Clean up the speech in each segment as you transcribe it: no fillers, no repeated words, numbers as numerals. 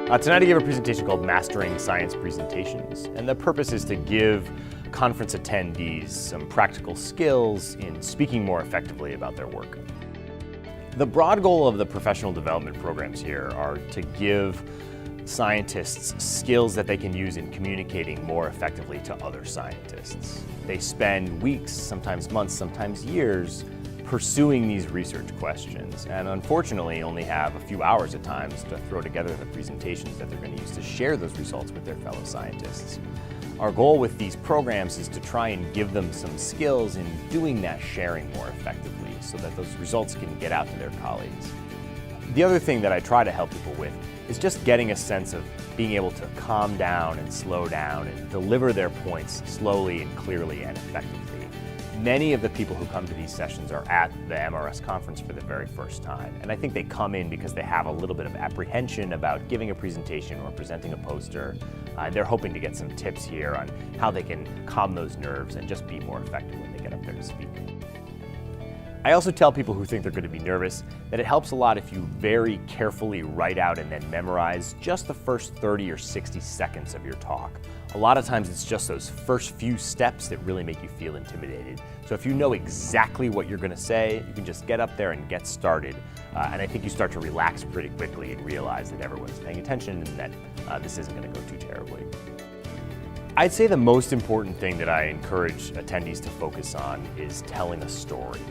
Tonight I gave a presentation called Mastering Science Presentations, and the purpose is to give conference attendees some practical skills in speaking more effectively about their work. The broad goal of the professional development programs here are to give scientists skills that they can use in communicating more effectively to other scientists. They spend weeks, sometimes months, sometimes years pursuing these research questions, and unfortunately only have a few hours at times to throw together the presentations that they're going to use to share those results with their fellow scientists. Our goal with these programs is to try and give them some skills in doing that sharing more effectively so that those results can get out to their colleagues. The other thing that I try to help people with is just getting a sense of being able to calm down and slow down and deliver their points slowly and clearly and effectively. Many of the people who come to these sessions are at the MRS conference for the very first time, and I think they come in because they have a little bit of apprehension about giving a presentation or presenting a poster. They're hoping to get some tips here on how they can calm those nerves and just be more effective when they get up there to speak. I also tell people who think they're going to be nervous that it helps a lot if you very carefully write out and then memorize just the first 30 or 60 seconds of your talk. A lot of times it's just those first few steps that really make you feel intimidated. So if you know exactly what you're going to say, you can just get up there and get started. And I think you start to relax pretty quickly and realize that everyone's paying attention and that this isn't going to go too terribly. I'd say the most important thing that I encourage attendees to focus on is telling a story,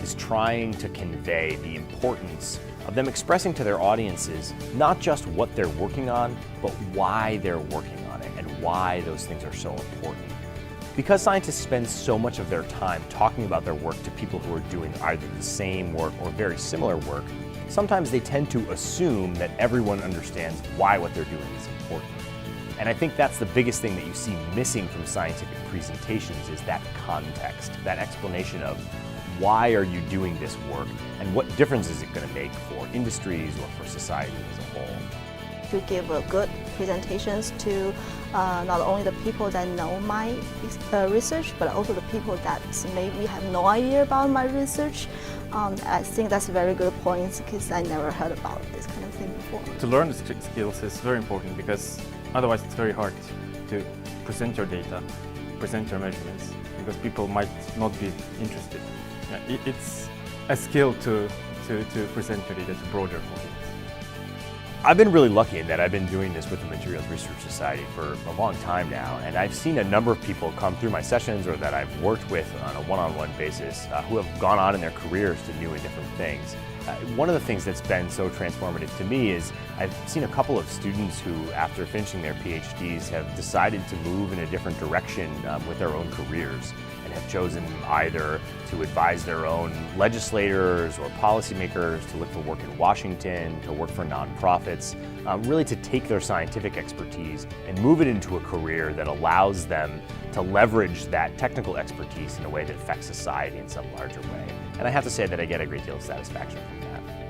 is trying to convey the importance of them expressing to their audiences not just what they're working on, but why they're working on it and why those things are so important. Because scientists spend so much of their time talking about their work to people who are doing either the same work or very similar work, sometimes they tend to assume that everyone understands why what they're doing is important. And I think that's the biggest thing that you see missing from scientific presentations is that context, that explanation of why are you doing this work and what difference is it going to make for industries or for society as a whole. To give good presentations to not only the people that know my research, but also the people that maybe have no idea about my research. I think that's a very good point because I never heard about this kind of thing before. To learn the skills is very important because otherwise it's very hard to present your data, present your measurements, because people might not be interested. It's a skill to present your data to broader audience. I've been really lucky in that I've been doing this with the Materials Research Society for a long time now, and I've seen a number of people come through my sessions or that I've worked with on a one-on-one basis who have gone on in their careers to new and different things. One of the things that's been so transformative to me is I've seen a couple of students who, after finishing their PhDs, have decided to move in a different direction with their own careers and have chosen either to advise their own legislators or policymakers, to look for work in Washington, to work for nonprofits, really to take their scientific expertise and move it into a career that allows them to leverage that technical expertise in a way that affects society in some larger way. And I have to say that I get a great deal of satisfaction from that.